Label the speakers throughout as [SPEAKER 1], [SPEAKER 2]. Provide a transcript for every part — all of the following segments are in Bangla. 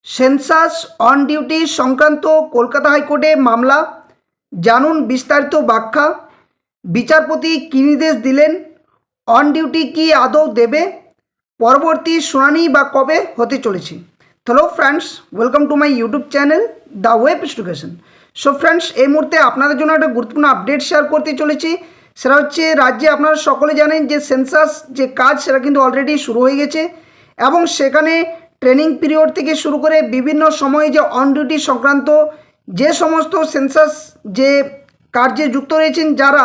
[SPEAKER 1] সেন্সাস অন ডিউটি সংক্রান্ত কলকাতা হাইকোর্টে মামলা, জানুন বিস্তারিত ব্যাখ্যা। বিচারপতি কী নির্দেশ দিলেন? অন ডিউটি কি আদৌ দেবে? পরবর্তী শুনানি বা কবে হতে চলেছে? Hello friends, welcome to my YouTube channel the web education. So friends, এই মুহূর্তে আপনাদের জন্য একটা গুরুত্বপূর্ণ আপডেট শেয়ার করতে চলেছি। সেটা হচ্ছে, রাজ্যে আপনারা সকলে জানেন যে সেন্সাস যে কাজ সেটা কিন্তু অলরেডি শুরু হয়ে গেছে এবং সেখানে ট্রেনিং পিরিয়ড থেকে শুরু করে বিভিন্ন সময়ে যে অন ডিউটি সংক্রান্ত যে সমস্ত সেন্সাস যে কার্যে যুক্ত রয়েছেন, যারা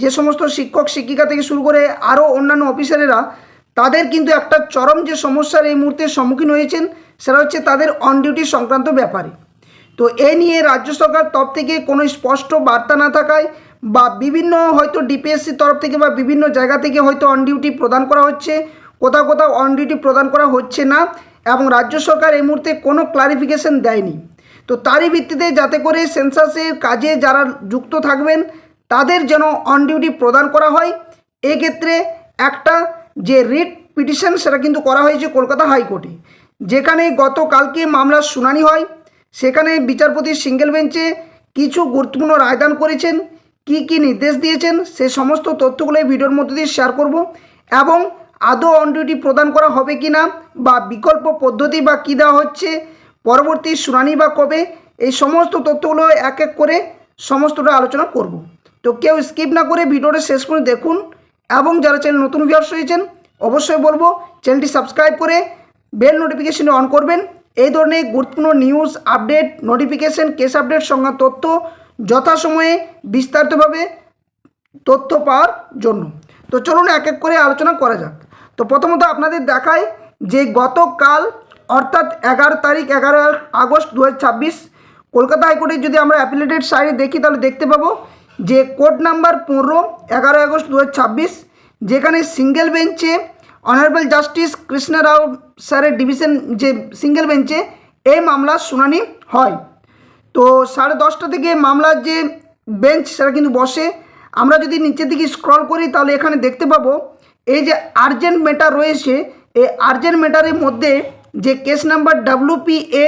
[SPEAKER 1] যে সমস্ত শিক্ষক শিক্ষিকা থেকে শুরু করে আরও অন্যান্য অফিসারেরা, তাদের কিন্তু একটা চরম যে সমস্যার এই মুহূর্তে সম্মুখীন হয়েছেন সেটা হচ্ছে তাদের অন ডিউটি সংক্রান্ত ব্যাপারে। তো এ নিয়ে রাজ্য সরকার তরফ থেকে কোনো স্পষ্ট বার্তা না থাকায় বা বিভিন্ন হয়তো ডিপিএসসির তরফ থেকে বা বিভিন্ন জায়গা থেকে হয়তো অন ডিউটি প্রদান করা হচ্ছে, কোথাও কোথাও অন ডিউটি প্রদান করা হচ্ছে না এবং রাজ্য সরকার এই মুহূর্তে কোনো ক্লারিফিকেশন দেয়নি। তো তারই ভিত্তিতে যাতে করে সেন্সাসের কাজে যারা যুক্ত থাকবেন তাদের যেন অন ডিউটি প্রদান করা হয়, এক্ষেত্রে একটা যে রিট পিটিশন সেটা কিন্তু করা হয়েছে কলকাতা হাইকোর্টে, যেখানে গতকালকে মামলার শুনানি হয়। সেখানে বিচারপতি সিঙ্গেল বেঞ্চে কিছু গুরুত্বপূর্ণ রায়দান করেছেন, কি কি নির্দেশ দিয়েছেন সে সমস্ত তথ্যগুলো এই ভিডিওর মধ্যে দিয়ে শেয়ার করব এবং আদৌ অন ডিউটি প্রদান করা হবে কি না বা বিকল্প পদ্ধতি বা কী দেওয়া হচ্ছে, পরবর্তী শুনানি বা কবে, এই সমস্ত তথ্যগুলো এক এক করে সমস্তটা আলোচনা করব। তো কেউ স্কিপ না করে ভিডিওটা শেষ করে দেখুন এবং যারা চ্যানেল নতুন ভিউয়ার্স হয়েছেন অবশ্যই বলবো চ্যানেলটি সাবস্ক্রাইব করে বেল নোটিফিকেশন অন করবেন। এই ধরনের গুরুত্বপূর্ণ news update, notification, case update সংক্রান্ত তথ্য যথাসময়ে বিস্তারিতভাবে তথ্য পাওয়ার জন্য। তো চলুন এক এক করে আলোচনা করা যাক। তো প্রথমত আপনাদের দেখায় যে গতকাল অর্থাৎ 11 আগস্ট 2026 কলকাতা হাইকোর্টের যদি আমরা অ্যাপিলেটেড সাইডে দেখি তাহলে দেখতে পাবো যে কোড নাম্বার 15 11 আগস্ট 2026, যেখানে সিঙ্গেল বেঞ্চে অনারেবল জাস্টিস কৃষ্ণ রাও স্যারের ডিভিশন যে সিঙ্গেল বেঞ্চে এই মামলার শুনানি হয়। তো 10:30 থেকে মামলার যে বেঞ্চ সেটা কিন্তু বসে। আমরা যদি নিচের দিকে স্ক্রল করি তাহলে এখানে দেখতে পাবো এই যে আর্জেন্ট ম্যাটার রয়েছে, এই আর্জেন্ট ম্যাটারের মধ্যে যে কেস নাম্বার WPA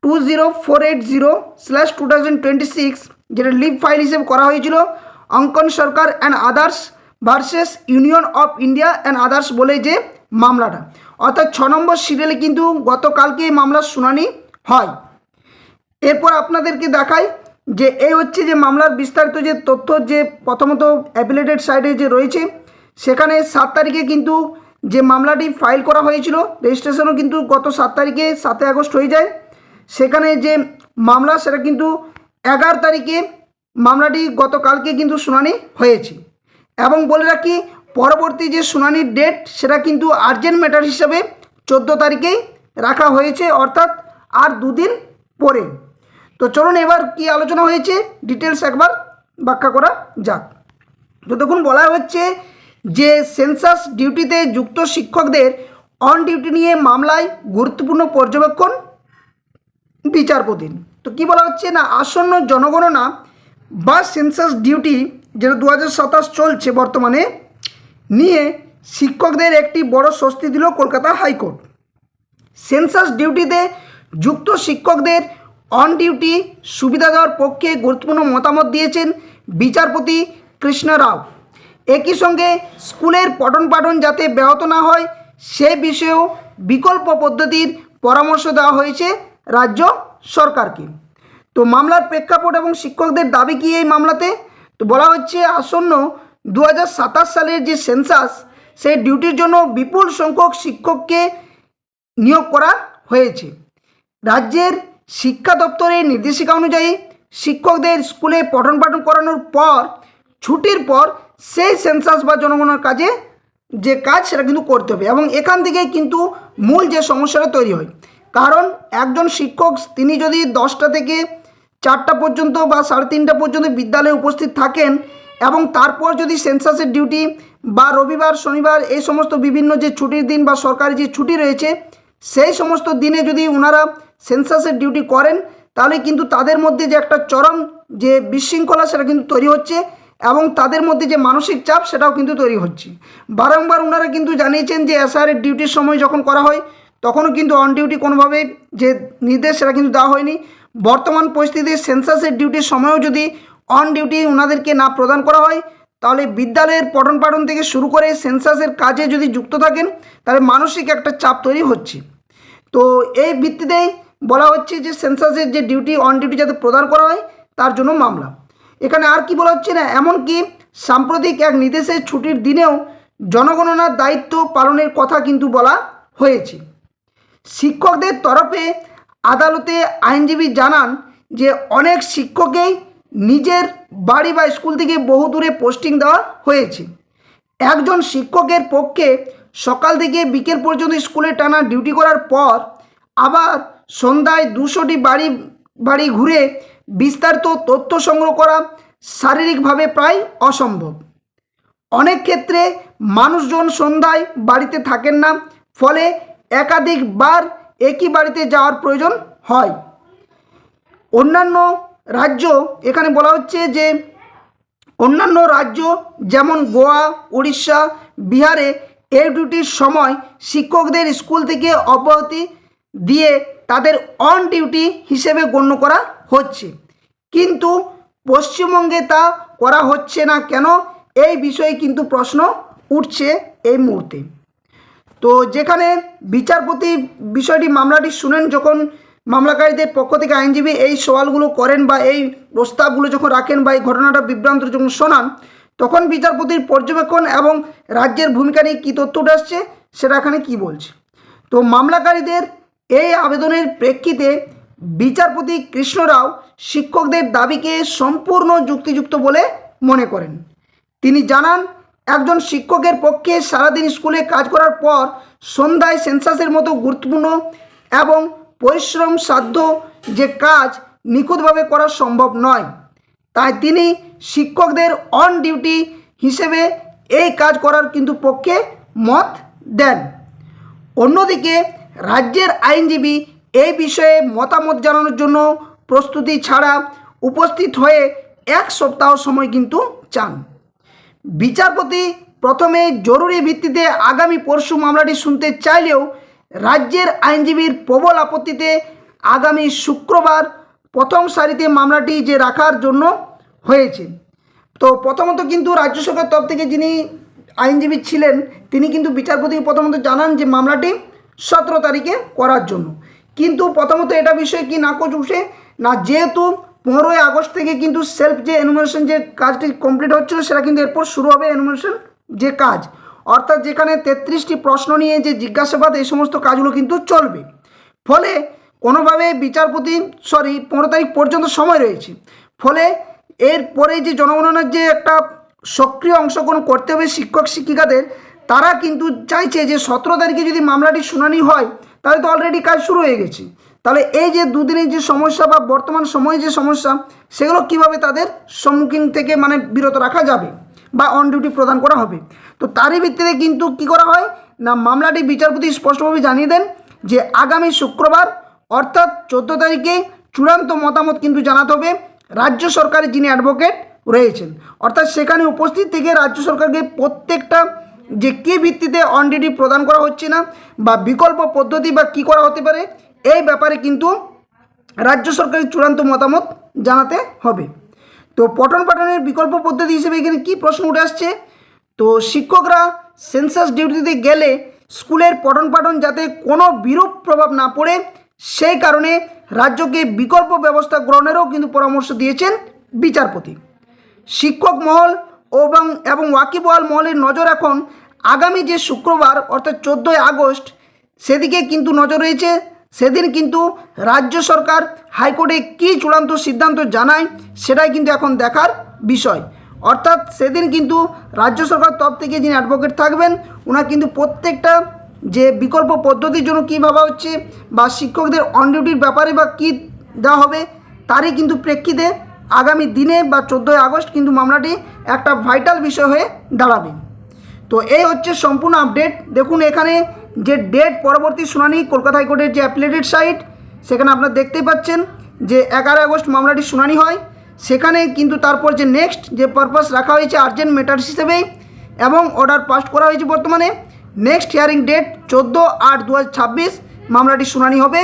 [SPEAKER 1] 20480/2026, যেটা লিভ ফাইল হিসেবে করা হয়েছিল Ankan Sarkar and others versus Union of India and others বলে যে মামলাটা, অর্থাৎ 6 নম্বর সিরিয়ালে কিন্তু গতকালকে এই মামলার শুনানি হয়। এরপর আপনাদেরকে দেখাই যে এই হচ্ছে যে মামলার বিস্তারিত যে তথ্য, যে প্রথমত অ্যাপিলেটেড সাইডে যে রয়েছে সেখানে 7 তারিখে কিন্তু যে মামলাটি ফাইল করা হয়েছিল, রেজিস্ট্রেশনও কিন্তু গত 7 তারিখে 7 আগস্ট হয়ে যায়। সেখানে যে মামলা সেটা কিন্তু 11 তারিখে মামলাটি গতকালকে কিন্তু শুনানি হয়েছে এবং বলে রাখি পরবর্তী যে শুনানির ডেট সেটা কিন্তু আর্জেন্ট ম্যাটার হিসাবে 14 তারিখেই রাখা হয়েছে, অর্থাৎ আর 2 দিন পরে। তো চলুন এবার কি আলোচনা হয়েছে ডিটেলস একবার ব্যাখ্যা করা যাক। তো দেখুন, বলা হচ্ছে যে সেন্সাস ডিউটিতে যুক্ত শিক্ষকদের অন ডিউটি নিয়ে মামলায় গুরুত্বপূর্ণ পর্যবেক্ষণ বিচারপতির। তো কি বলা হচ্ছে না, আসন্ন জনগণনা বা সেন্সাস ডিউটি যেটা 2027 চলছে বর্তমানে নিয়ে শিক্ষকদের একটি বড় স্বস্তি দিল কলকাতা হাইকোর্ট। সেন্সাস ডিউটিতে যুক্ত শিক্ষকদের অন ডিউটি সুবিধা দেওয়ার পক্ষে গুরুত্বপূর্ণ মতামত দিয়েছেন বিচারপতি কৃষ্ণ রাও। একই সঙ্গে স্কুলের পঠন পাঠন যাতে ব্যাহত না হয় সে বিষয়েও বিকল্প পদ্ধতির পরামর্শ দেওয়া হয়েছে রাজ্য সরকারকে। তো মামলার প্রেক্ষাপট এবং শিক্ষকদের দাবি কি এই মামলাতে? তো বলা হচ্ছে আসন্ন 2027 সালের যে সেন্সাস সেই ডিউটির জন্য বিপুল সংখ্যক শিক্ষককে নিয়োগ করা হয়েছে। রাজ্যের শিক্ষা দপ্তরের নির্দেশিকা অনুযায়ী শিক্ষকদের স্কুলে পঠন পাঠন করানোর পর ছুটির পর সেই সেন্সাস বা জনগণনার কাজে যে কাজ সেটা কিন্তু করতে হবে এবং এখান থেকেই কিন্তু মূল যে সমস্যাটা তৈরি হয়। কারণ একজন শিক্ষক তিনি যদি 10টা থেকে 4টা পর্যন্ত বা 3:30 পর্যন্ত বিদ্যালয়ে উপস্থিত থাকেন এবং তারপর যদি সেন্সাসের ডিউটি বা রবিবার শনিবার এই সমস্ত বিভিন্ন যে ছুটির দিন বা সরকারি যে ছুটি রয়েছে সেই সমস্ত দিনে যদি ওনারা সেন্সাসের ডিউটি করেন তাহলে কিন্তু তাদের মধ্যে যে একটা চরম যে বিশৃঙ্খলা সেটা কিন্তু তৈরি হচ্ছে এবং তাদের মধ্যে যে মানসিক চাপ সেটাও কিন্তু তৈরি হচ্ছে। বারংবার ওনারা কিন্তু জানিয়েছেন যে এসআরের ডিউটির সময় যখন করা হয় তখনও কিন্তু অন ডিউটি কোনোভাবে যে নির্দেশ সেটা কিন্তু দেওয়া হয়নি। বর্তমান পরিস্থিতিতে সেন্সাসের ডিউটির সময়ও যদি অন ডিউটি ওনাদেরকে না প্রদান করা হয়, তাহলে বিদ্যালয়ের পঠন পাঠন থেকে শুরু করে সেন্সাসের কাজে যদি যুক্ত থাকেন, তাহলে মানসিক একটা চাপ তৈরি হচ্ছে। তো এই ভিত্তিতেই বলা হচ্ছে যে সেন্সাসের যে ডিউটি অন ডিউটি যাতে প্রদান করা হয় তার জন্য মামলা। এখানে আর কি বলা হচ্ছে না, এমনকি সাম্প্রতিক এক নির্দেশে ছুটির দিনেও জনগণনার দায়িত্ব পালনের কথা কিন্তু বলা হয়েছে। শিক্ষকদের তরফে আদালতে আইনজীবী জানান যে অনেক শিক্ষককেই নিজের বাড়ি বা স্কুল থেকে বহু দূরে পোস্টিং দেওয়া হয়েছে। একজন শিক্ষকের পক্ষে সকাল থেকে বিকেল পর্যন্ত স্কুলে টানা ডিউটি করার পর আবার সন্ধ্যায় 200টি বাড়ি ঘুরে বিস্তারিত তথ্য সংগ্রহ করা শারীরিকভাবে প্রায় অসম্ভব। অনেক ক্ষেত্রে মানুষজন সন্ধ্যায় বাড়িতে থাকেন না, ফলে একাধিকবার একই বাড়িতে যাওয়ার প্রয়োজন হয়। অন্যান্য রাজ্য, এখানে বলা হচ্ছে যে অন্যান্য রাজ্য যেমন গোয়া, উড়িষ্যা, বিহারে এই ডিউটির সময় শিক্ষকদের স্কুল থেকে অব্যাহতি দিয়ে তাদের অন ডিউটি হিসেবে গণ্য করা হচ্ছে, কিন্তু পশ্চিমবঙ্গে তা করা হচ্ছে না কেন, এই বিষয়ে কিন্তু প্রশ্ন উঠছে এই মুহূর্তে। তো যেখানে বিচারপতি বিষয়টি মামলাটি শুনেন, যখন মামলাকারীদের পক্ষ থেকে আইনজীবী এই সওয়ালগুলো করেন বা এই প্রস্তাবগুলো যখন রাখেন বা এই ঘটনাটা বিভ্রান্ত যখন শোনান, তখন বিচারপতির পর্যবেক্ষণ এবং রাজ্যের ভূমিকা নিয়ে কী তথ্য উঠে আসছে সেটা এখানে কী বলছে। তো মামলাকারীদের এই আবেদনের প্রেক্ষিতে বিচারপতি কৃষ্ণ রাও শিক্ষকদের দাবিকে সম্পূর্ণ যুক্তিযুক্ত বলে মনে করেন। তিনি জানান, একজন শিক্ষকের পক্ষে সারাদিন স্কুলে কাজ করার পর সন্ধ্যায় সেন্সাসের মতো গুরুত্বপূর্ণ এবং পরিশ্রম সাধ্য যে কাজ নিখুঁতভাবে করা সম্ভব নয়, তাই তিনি শিক্ষকদের অন ডিউটি হিসেবে এই কাজ করার কিন্তু পক্ষে মত দেন। অন্যদিকে রাজ্যের আইনজীবী এই বিষয়ে মতামত জানানোর জন্য প্রস্তুতি ছাড়া উপস্থিত হয়ে 1 সপ্তাহ সময় কিন্তু চান। বিচারপতি প্রথমে জরুরি ভিত্তিতে আগামী পরশু মামলাটি শুনতে চাইলেও রাজ্যের আইনজীবীর প্রবল আপত্তিতে আগামী শুক্রবার প্রথম সারিতে মামলাটি যে রাখার জন্য হয়েছে। তো প্রথমত কিন্তু রাজ্য সরকার তরফ থেকে যিনি আইনজীবী ছিলেন তিনি কিন্তু বিচারপতিকে প্রথমত জানান যে মামলাটি 17 তারিখে করার জন্য, কিন্তু প্রথমত এটা বিষয়ে কি নাকচ উঠে না, যেহেতু 15ই আগস্ট থেকে কিন্তু সেলফ যে এনুমারেশন যে কাজটি কমপ্লিট হচ্ছিল সেটা কিন্তু এরপর শুরু হবে এনুমারেশন যে কাজ, অর্থাৎ যেখানে 33টি প্রশ্ন নিয়ে যে জিজ্ঞাসাবাদ এই সমস্ত কাজগুলো কিন্তু চলবে। ফলে কোনোভাবে বিচারপতি 15 তারিখ পর্যন্ত সময় রয়েছে, ফলে এরপরে যে জনগণনার যে একটা সক্রিয় অংশগ্রহণ করতে হবে শিক্ষক শিক্ষিকাদের, তারা কিন্তু চাইছে যে 17 তারিখে যদি মামলাটি শুনানি হয় তাহলে তো অলরেডি কাজ শুরু হয়ে গেছে, তাহলে এই যে দুদিনের যে সমস্যা বা বর্তমান সময়ে যে সমস্যা সেগুলো কিভাবে তাদের সম্মুখীন থেকে মানে বিরত রাখা যাবে বা অন ডিউটি প্রদান করা হবে। তো তারই ভিত্তিতে কিন্তু কি করা হয় না, মামলাটি বিচারপতি স্পষ্টভাবে জানিয়ে দেন যে আগামী শুক্রবার অর্থাৎ 14 তারিখে চূড়ান্ত মতামত কিন্তু জানাতে হবে রাজ্য সরকারের যিনি অ্যাডভোকেট রয়েছেন, অর্থাৎ সেখানে উপস্থিত থেকে রাজ্য সরকারকে প্রত্যেকটা যে কী ভিত্তিতে অন ডিউটি প্রদান করা হচ্ছে না বা বিকল্প পদ্ধতি বা কী করা হতে পারে এই ব্যাপারে কিন্তু রাজ্য সরকারের চূড়ান্ত মতামত জানাতে হবে। তো পঠন পাঠনের বিকল্প পদ্ধতি হিসেবে এখানে কী প্রশ্ন উঠে আসছে, তো শিক্ষকরা সেন্সাস ডিউটিতে গেলে স্কুলের পঠন পাঠন যাতে কোনো বিরূপ প্রভাব না পড়ে সেই কারণে রাজ্যকে বিকল্প ব্যবস্থা গ্রহণেরও কিন্তু পরামর্শ দিয়েছেন বিচারপতি। শিক্ষক মহল এবং ওয়াকিবহাল মহলের নজর এখন আগামী যে শুক্রবার অর্থাৎ 14ই আগস্ট সেদিকে কিন্তু নজর রয়েছে। সেদিন কিন্তু রাজ্য সরকার হাইকোর্টে কী চূড়ান্ত সিদ্ধান্ত জানায় সেটাই কিন্তু এখন দেখার বিষয়, অর্থাৎ সেদিন কিন্তু রাজ্য সরকার তরফ থেকে যিনি অ্যাডভোকেট থাকবেন ওনার কিন্তু প্রত্যেকটা যে বিকল্প পদ্ধতির জন্য কী ভাবা হচ্ছে বা শিক্ষকদের অন ডিউটির ব্যাপারে বা কী দেওয়া হবে তারই কিন্তু প্রেক্ষিতে আগামী দিনে বা 14ই আগস্ট কিন্তু মামলাটি একটা ভাইটাল বিষয় হয়ে দাঁড়াবে। তো এই হচ্ছে সম্পূর্ণ আপডেট। দেখুন এখানে যে ডেট পরবর্তী শুনানি কলকাতা হাইকোর্টের যে অ্যাপিলেটেড সাইট সেখানে আপনারা দেখতেই পাচ্ছেন যে 11 আগস্ট মামলাটি শুনানি হয়, সেখানে কিন্তু তারপর যে নেক্সট যে পারপাস রাখা হয়েছে আর্জেন্ট ম্যাটার্স হিসেবে এবং অর্ডার পাস করা হয়েছে বর্তমানে নেক্সট হিয়ারিং ডেট 14/8/2026 মামলাটির শুনানি হবে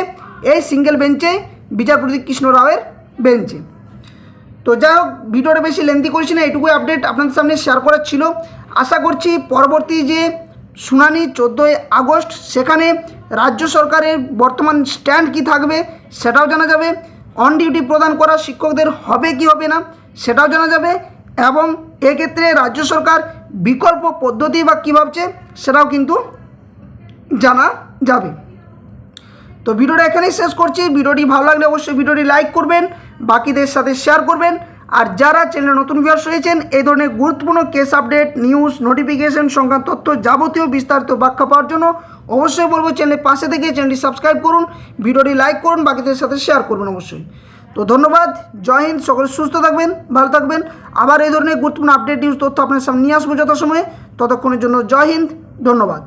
[SPEAKER 1] এই সিঙ্গেল বেঞ্চে, বিচারপতি কৃষ্ণ রাওয়ের বেঞ্চে। তো যাই হোক, ভিডিওটা বেশি লেন্থি করছি না, এটুকুই আপডেট আপনাদের সামনে শেয়ার করার ছিল। আশা করছি পরবর্তী যে শুনানি 14ই আগস্ট, সেখানে রাজ্য সরকারের বর্তমান স্ট্যান্ড কী থাকবে সেটাও জানা যাবে, অন ডিউটি প্রদান করা শিক্ষকদের হবে কি হবে না সেটাও জানা যাবে, এবং এক্ষেত্রে রাজ্য সরকার বিকল্প পদ্ধতি বা কী ভাবছে সেটাও কিন্তু জানা যাবে। তো ভিডিওটা এখানেই শেষ করছি। ভিডিওটি ভালো লাগলে অবশ্যই ভিডিওটি লাইক করবেন, বাকিদের সাথে শেয়ার করবেন। আর যারা চ্যানেলে নতুন ভিউয়ার্স রয়েছেন, এই ধরনের গুরুত্বপূর্ণ কেস আপডেট, নিউজ, নোটিফিকেশন সংক্রান্ত তথ্য, যাবতীয় বিস্তারিত ব্যাখ্যা পাওয়ার জন্য অবশ্যই বলবো চ্যানেলের পাশে থেকে চ্যানেলটি সাবস্ক্রাইব করুন, ভিডিওটি লাইক করুন, বাকিদের সাথে শেয়ার করবেন অবশ্যই। তো ধন্যবাদ, জয় হিন্দ, সকলে সুস্থ থাকবেন, ভালো থাকবেন। আবার এই ধরনের গুরুত্বপূর্ণ আপডেট, নিউজ, তথ্য আপনার সামনে নিয়ে আসবো যথাসময়ে। ততক্ষণের জন্য জয় হিন্দ, ধন্যবাদ।